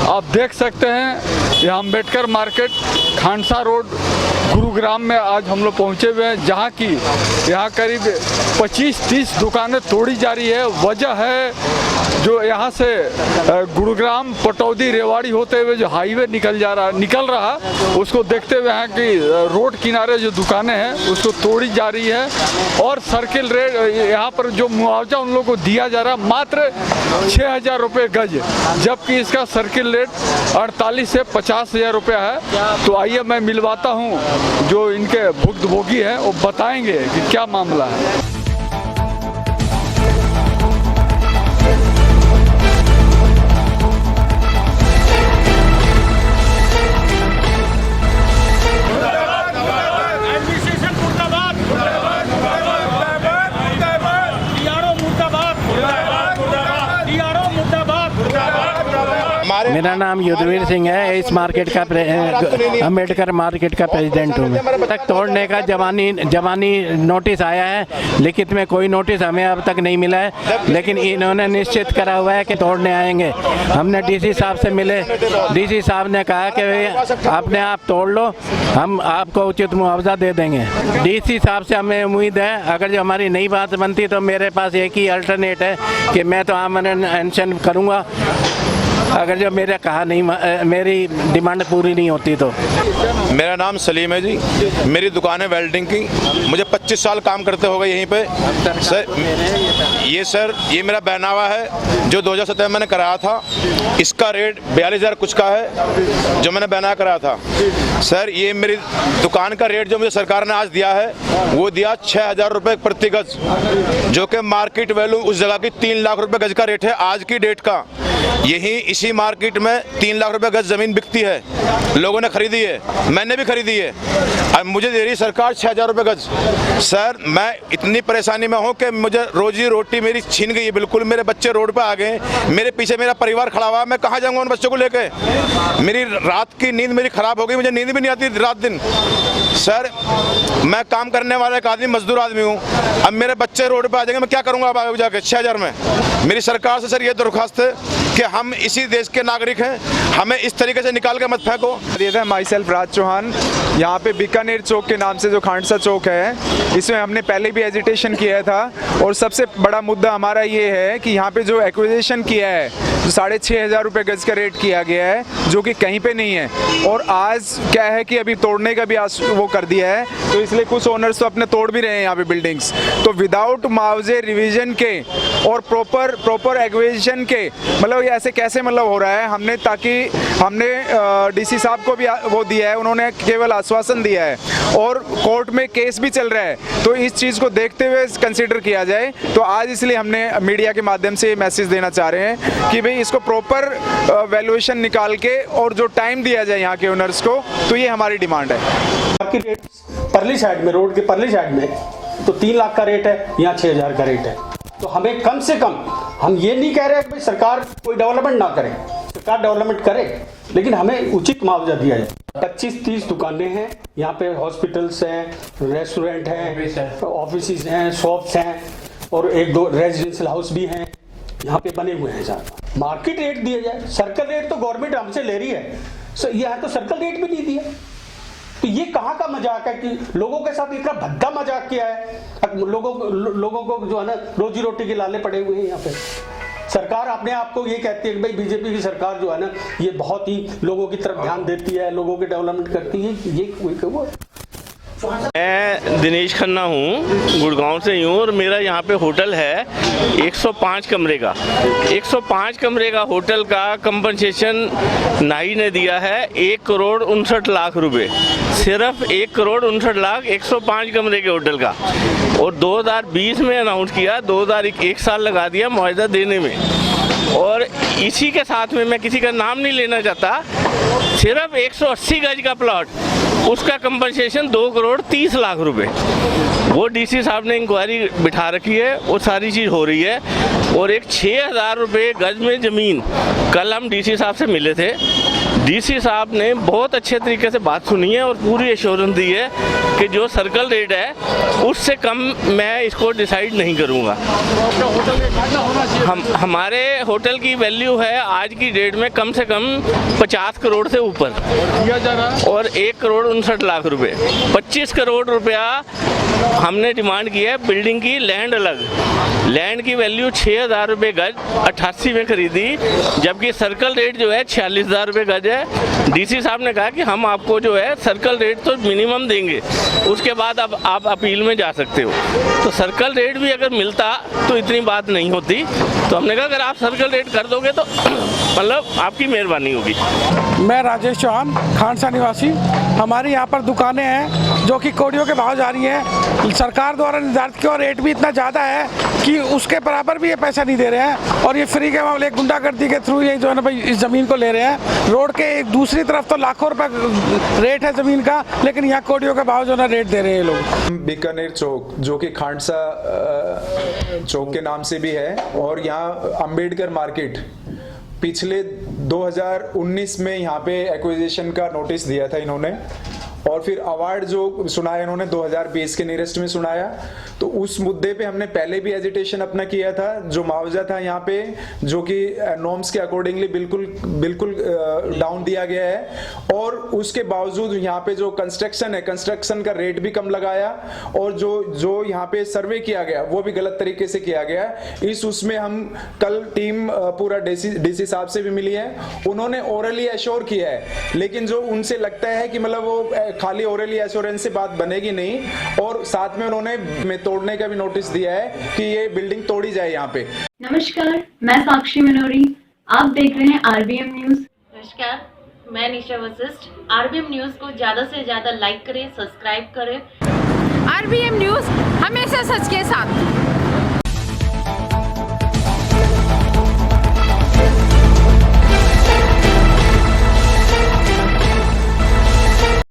आप देख सकते हैं यह अम्बेडकर मार्केट खानसा रोड गुरुग्राम में आज हम लोग पहुँचे हुए हैं, जहाँ की यहाँ करीब 25-30 दुकानें तोड़ी जा रही है। वजह है जो यहाँ से गुरुग्राम पटौदी रेवाड़ी होते हुए जो हाईवे निकल रहा उसको देखते हुए यहाँ की रोड किनारे जो दुकानें हैं उसको तोड़ी जा रही है। और सर्किल रेट यहाँ पर जो मुआवजा उन लोगों को दिया जा रहा है मात्र 6,000 रुपये गज, जबकि इसका सर्किल रेट 48 से 50,000 रुपया है। तो आइए मैं मिलवाता हूँ जो इनके भुक्तभोगी हैं, वो बताएंगे कि क्या मामला है। मेरा नाम युद्धवीर सिंह है। इस मार्केट का अम्बेडकर मार्केट का प्रेसिडेंट हूँ मैं। तक तोड़ने का जवानी नोटिस आया है, लिखित में कोई नोटिस हमें अब तक नहीं मिला है, लेकिन इन्होंने निश्चित करा हुआ है कि तोड़ने आएंगे। हमने डीसी साहब से मिले, डीसी साहब ने कहा कि अपने आप तोड़ लो, हम आपको उचित मुआवजा दे देंगे। डीसी साहब से हमें उम्मीद है अगर जो हमारी नई बात बनती तो मेरे पास एक ही अल्टरनेट है कि मैं तो आमरण अनशन करूँगा अगर जो मेरा कहा नहीं मेरी डिमांड पूरी नहीं होती तो। मेरा नाम सलीम है जी, मेरी दुकान है वेल्डिंग की, मुझे 25 साल काम करते हो गए यहीं पे। सर ये मेरा पहनावा है जो 2017 में मैंने कराया था, इसका रेट 42,000 कुछ का है जो मैंने पहना कराया था। सर ये मेरी दुकान का रेट जो मुझे सरकार ने आज दिया है वो दिया 6,000 रुपये प्रति गज, जो कि मार्केट वैल्यू उस जगह की 3 लाख रुपये गज का रेट है आज की डेट का। यही इसी मार्केट में 3 लाख रुपए गज जमीन बिकती है, लोगों ने खरीदी है, मैंने भी खरीदी है, अब मुझे दे रही सरकार 6,000 रुपए गज। सर मैं इतनी परेशानी में हूँ कि मुझे रोजी रोटी मेरी छीन गई है बिल्कुल। मेरे बच्चे रोड पे आ गए, मेरे पीछे मेरा परिवार खड़ा हुआ है, मैं कहाँ जाऊँगा उन बच्चों को लेके। मेरी रात की नींद मेरी खराब हो गई, मुझे नींद भी नहीं आती रात दिन। सर मैं काम करने वाला एक आदमी, मजदूर आदमी हूँ, अब मेरे बच्चे रोड पे आ जाएंगे, मैं क्या करूँगा अब आगे जाके 6,000 में। मेरी सरकार से सर ये दरख्वास्त है कि हम इसी देश के नागरिक हैं, हमें इस तरीके से निकाल के मत फेंको। ये था माई सेल्फ राज चौहान। यहाँ पे बीकानेर चौक के नाम से जो खानसा चौक है, इसमें हमने पहले भी एजिटेशन किया था और सबसे बड़ा मुद्दा हमारा ये है कि यहाँ पे जो एक्विजिशन किया है, जो 6,500 रुपये गज का रेट किया गया है, जो कि कहीं पे नहीं है। और आज क्या है कि अभी तोड़ने का भी वो कर दिया है, तो इसलिए कुछ ओनर्स तो अपने तोड़ भी रहे हैं यहाँ पे बिल्डिंग्स। तो विदाउट मुआवजे रिविजन के और प्रॉपर एक्विजिशन के मतलब ये ऐसे कैसे मतलब हो रहा है। हमने डीसी साहब को भी वो दिया है, उन्होंने केवल आश्वासन दिया है और कोर्ट में केस भी चल रहा है, तो इस चीज़ को देखते हुए कंसीडर किया जाए। तो आज इसलिए हमने मीडिया के माध्यम से मैसेज देना चाह रहे हैं कि भाई इसको प्रॉपर वैल्यूएशन निकाल के और जो टाइम दिया जाए यहाँ के ओनर्स को, तो ये हमारी डिमांड है। आपकी रेट परली साइड में, रोड के परली साइड में तो 3 लाख का रेट है, यहाँ 6,000 का रेट है। तो हमें कम से कम, हम ये नहीं कह रहे कि भाई सरकार कोई डेवलपमेंट ना करे, सरकार डेवलपमेंट करे, लेकिन हमें उचित मुआवजा दिया जाए। 25-30 दुकानें हैं यहाँ पे, हॉस्पिटल्स हैं, रेस्टोरेंट हैं, ऑफिस हैं, शॉप्स हैं और 1-2 रेजिडेंशियल हाउस भी हैं यहाँ पे बने हुए हैं। साहब मार्केट रेट दिया जाए, सर्कल रेट तो गवर्नमेंट हमसे ले रही है, यहाँ तो सर्कल रेट भी नहीं दिया। तो ये कहाँ का मजाक है कि लोगों के साथ इतना भद्दा मजाक किया है। लोगों को जो है ना रोजी रोटी के लाले पड़े हुए हैं यहाँ पे। सरकार अपने आप को ये कहती है कि भाई बीजेपी की सरकार जो है ना ये बहुत ही लोगों की तरफ ध्यान देती है, लोगों के डेवलपमेंट करती है। ये मैं दिनेश खन्ना हूँ, गुड़गांव से ही हूँ और मेरा यहाँ पे होटल है 105 कमरे का। 105 कमरे का होटल का कंपनसेशन नाई ने दिया है 1,59,00,000 रुपए, सिर्फ 1,59,00,000 105 कमरे के होटल का। और 2020 में अनाउंस किया, 2001 साल लगा दिया मुआवजा देने में। और इसी के साथ में मैं किसी का नाम नहीं लेना चाहता, सिर्फ 180 गज का प्लॉट, उसका कंपनसेशन 2,30,00,000 रुपए। वो डीसी साहब ने इंक्वायरी बिठा रखी है, वो सारी चीज़ हो रही है। और एक 6,000 रुपये गज में ज़मीन, कल हम डीसी साहब से मिले थे, डीसी साहब ने बहुत अच्छे तरीके से बात सुनी है और पूरी एश्योरेंस दी है कि जो सर्कल रेट है उससे कम मैं इसको डिसाइड नहीं करूँगा। हमारे होटल की वैल्यू है आज की डेट में कम से कम 50 करोड़ से ऊपर दिया जा रहा है। और 1,59,00,000 रुपए, 25 करोड़ रुपया हमने डिमांड की है। बिल्डिंग की लैंड अलग, लैंड की वैल्यू 6,000 रुपये गज 88 में खरीदी, जबकि सर्कल रेट जो है 46,000 रुपये गज है। डीसी साहब ने कहा कि हम आपको जो है सर्कल रेट तो मिनिमम देंगे, उसके बाद अब आप अपील में जा सकते हो। तो सर्कल रेट भी अगर मिलता तो इतनी बात नहीं होती। तो हमने कहा अगर आप सर्कल रेट कर दोगे तो मतलब आपकी मेहरबानी होगी। मैं राजेश चौहान, खानसा निवासी। हमारी यहाँ पर दुकानें हैं जो कि कोड़ियों के भाव जा रही हैं। सरकार द्वारा निर्धारित किया रेट भी इतना ज़्यादा है कि उसके बराबर भी ये पैसा नहीं दे रहे हैं, और ये फ्री के मामले गुंडागर्दी के थ्रू ये जो है ना भाई इस ज़मीन को ले रहे हैं। रोड के एक दूसरी तरफ तो लाखों रुपए रेट है ज़मीन का, लेकिन यहाँ कोड़ियों के भाव जो है ना रेट दे रहे हैं लोग। बीकानेर चौक जो कि खांडसा चौक के नाम से भी है, और यहाँ अम्बेडकर मार्केट पिछले 2019 में यहाँ पे एक्विजिशन का नोटिस दिया था इन्होंने, और फिर अवार्ड जो सुनाया इन्होंने 2020 के नियरेस्ट में सुनाया। तो उस मुद्दे पे हमने पहले भी एजिटेशन अपना किया था। जो मुआवजा था यहाँ पे जो कि नॉर्म्स के अकॉर्डिंगली बिल्कुल डाउन दिया गया है, और उसके बावजूद यहाँ पे जो कंस्ट्रक्शन है, कंस्ट्रक्शन का रेट भी कम लगाया, और जो यहाँ पे सर्वे किया गया वो भी गलत तरीके से किया गया। उसमें हम कल टीम पूरा डीसी साहब से भी मिली है, उन्होंने ओरली एश्योर किया है, लेकिन जो उनसे लगता है कि मतलब वो खाली ओरली एश्योरेंस से बात बनेगी नहीं, और साथ में उन्होंने तोड़ने का भी नोटिस दिया है कि ये बिल्डिंग तोड़ी जाए यहाँ पे। नमस्कार, मैं साक्षी मनोरी, आप देख रहे हैं आरबीएम न्यूज। नमस्कार, मैं निशा वशिष्ठ। आरबीएम न्यूज को ज्यादा से ज्यादा लाइक करें, सब्सक्राइब करें। आरबीएम न्यूज हमेशा सच के साथ।